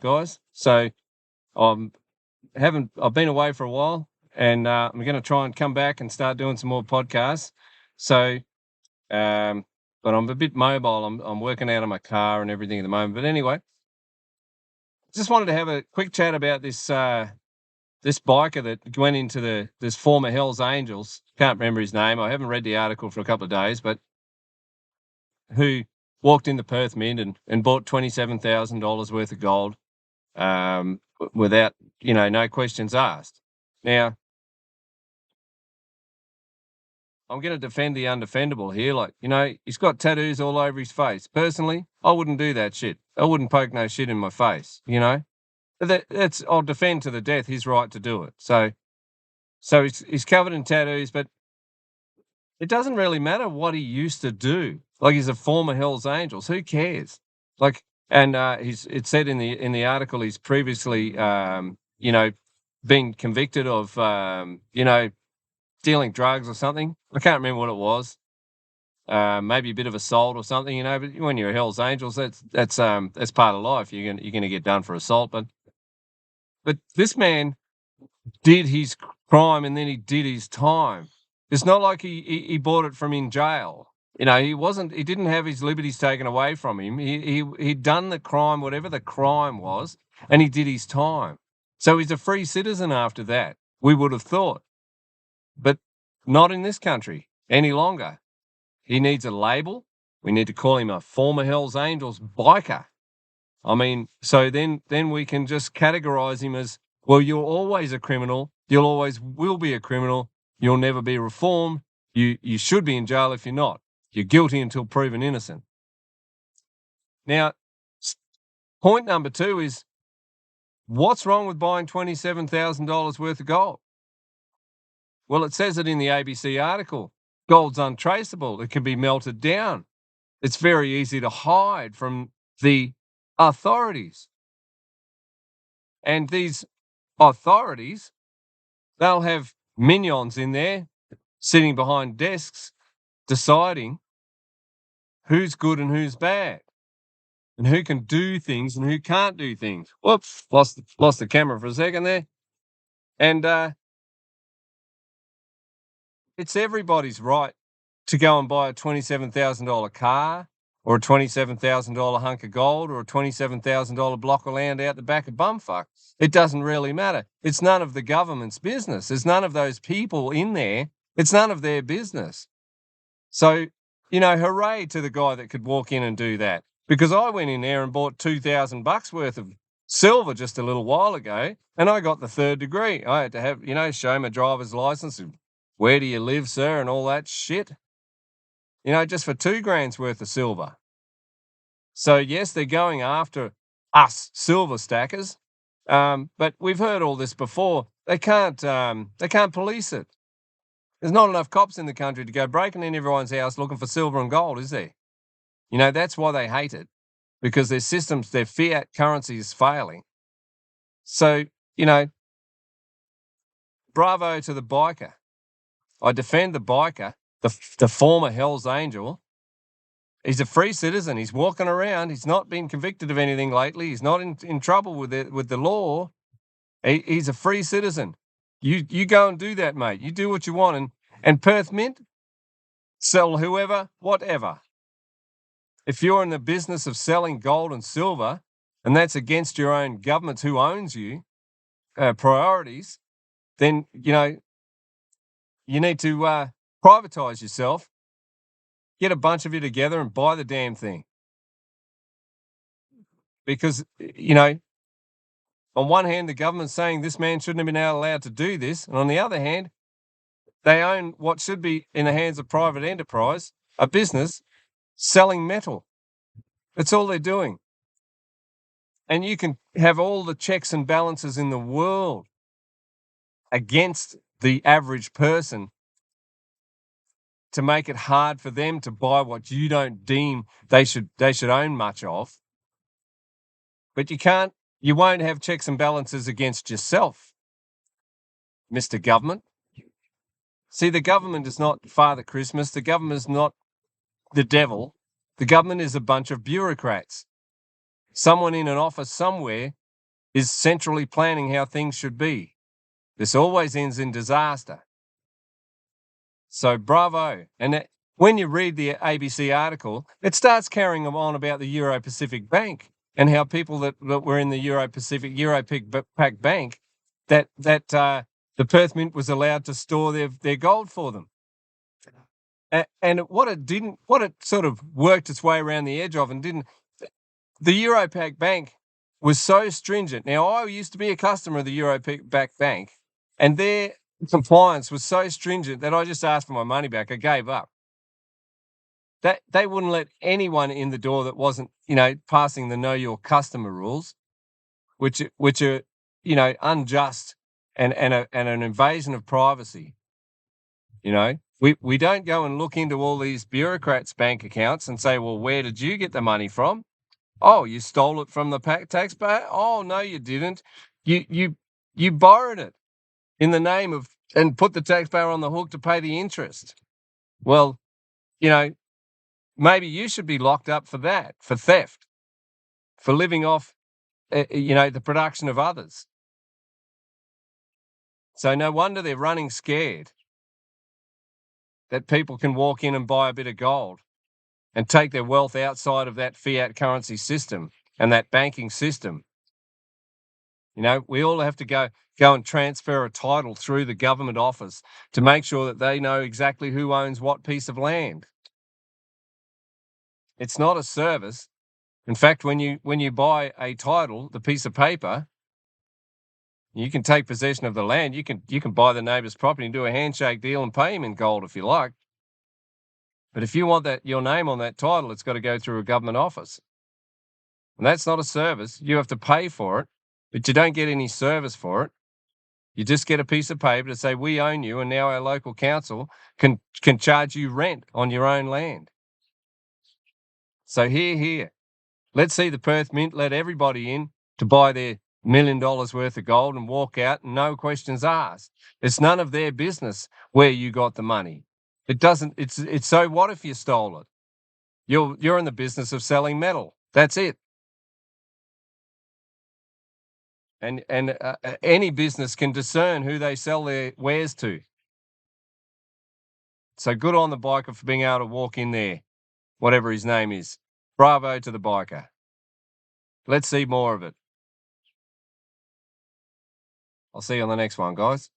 guys. So I've been away for a while, and I'm going to try and come back and start doing some more podcasts. So, but I'm a bit mobile. I'm working out of my car and everything at the moment. But anyway, just wanted to have a quick chat about this biker that went into this former Hell's Angels. Can't remember his name. I haven't read the article for a couple of days, but who walked in the Perth Mint and bought $27,000 worth of gold without, no questions asked. Now, I'm going to defend the undefendable here. Like, he's got tattoos all over his face. Personally, I wouldn't do that shit. I wouldn't poke no shit in my face, I'll defend to the death his right to do it. So he's covered in tattoos, but it doesn't really matter what he used to do. Like, he's a former Hell's Angels. Who cares? Like, and it said in the article he's previously, been convicted of, dealing drugs or something. I can't remember what it was. Maybe a bit of assault or something, But when you're a Hell's Angels, that's part of life. You're gonna get done for assault, but this man did his crime and then he did his time. It's not like he bought it from in jail. He didn't have his liberties taken away from him. He'd done the crime, whatever the crime was, and he did his time. So he's a free citizen after that, we would have thought. But not in this country any longer. He needs a label. We need to call him a former Hell's Angels biker. I mean, so then we can just categorize him as, well, you're always a criminal. You'll always will be a criminal. You'll never be reformed. You should be in jail if you're not. You're guilty until proven innocent. Now, point number 2 is, what's wrong with buying $27,000 worth of gold? Well, it says it in the ABC article. Gold's untraceable. It can be melted down. It's very easy to hide from the authorities. And these authorities, they'll have minions in there sitting behind desks deciding who's good and who's bad and who can do things and who can't do things. Whoops, lost the camera for a second there. And it's everybody's right to go and buy a $27,000 car or a $27,000 hunk of gold or a $27,000 block of land out the back of bumfuck. It doesn't really matter. It's none of the government's business. There's none of those people in there. It's none of their business. So, hooray to the guy that could walk in and do that. Because I went in there and bought $2,000 worth of silver just a little while ago, and I got the 3rd degree. I had to have, show my driver's license. Where do you live, sir? And all that shit. Just for $2,000 worth of silver. So yes, they're going after us silver stackers. But we've heard all this before. They can't police it. There's not enough cops in the country to go breaking in everyone's house looking for silver and gold, is there? That's why they hate it, because their systems, their fiat currency is failing. So, bravo to the biker. I defend the biker, the former Hell's Angel. He's a free citizen. He's walking around. He's not been convicted of anything lately. He's not in trouble with the law. He's a free citizen. You go and do that, mate. You do what you want. And Perth Mint, sell whoever, whatever. If you're in the business of selling gold and silver, and that's against your own government who owns you, priorities, then, you need to privatize yourself, get a bunch of you together and buy the damn thing. Because, on one hand, the government's saying this man shouldn't have been allowed to do this. And on the other hand, they own what should be in the hands of private enterprise, a business selling metal. That's all they're doing. And you can have all the checks and balances in the world against the average person to make it hard for them to buy what you don't deem they should own much of. But you won't have checks and balances against yourself, Mr. Government. See, the government is not Father Christmas. The government is not the devil. The government is a bunch of bureaucrats. someone in an office somewhere is centrally planning how things should be. This always ends in disaster. So bravo. And when you read the ABC article, it starts carrying on about the Euro Pacific Bank and how people that were in the Euro Pac Bank, that the Perth Mint was allowed to store their gold for them. And what it sort of worked its way around the edge of and didn't, the Euro Pac Bank was so stringent. Now, I used to be a customer of the Euro Pac Bank, and their compliance was so stringent that I just asked for my money back. I gave up. That they wouldn't let anyone in the door that wasn't, passing the know your customer rules, which are, unjust and an invasion of privacy. We don't go and look into all these bureaucrats' bank accounts and say, well, where did you get the money from? Oh, you stole it from the taxpayer? Oh, no, you didn't. You borrowed it in the name of, and put the taxpayer on the hook to pay the interest. Well, maybe you should be locked up for that, for theft, for living off, the production of others. So no wonder they're running scared that people can walk in and buy a bit of gold and take their wealth outside of that fiat currency system and that banking system. We all have to go and transfer a title through the government office to make sure that they know exactly who owns what piece of land. It's not a service. In fact, when you buy a title, the piece of paper, you can take possession of the land. You can buy the neighbour's property and do a handshake deal and pay him in gold if you like. But if you want your name on that title, it's got to go through a government office. And that's not a service. You have to pay for it, but you don't get any service for it. You just get a piece of paper to say, we own you, and now our local council can charge you rent on your own land. So here. Let's see the Perth Mint let everybody in to buy their $1 million worth of gold and walk out, and no questions asked. It's none of their business where you got the money. It's so what if you stole it? You're in the business of selling metal. That's it. And any business can discern who they sell their wares to. So good on the biker for being able to walk in there, whatever his name is. Bravo to the biker. Let's see more of it. I'll see you on the next one, guys.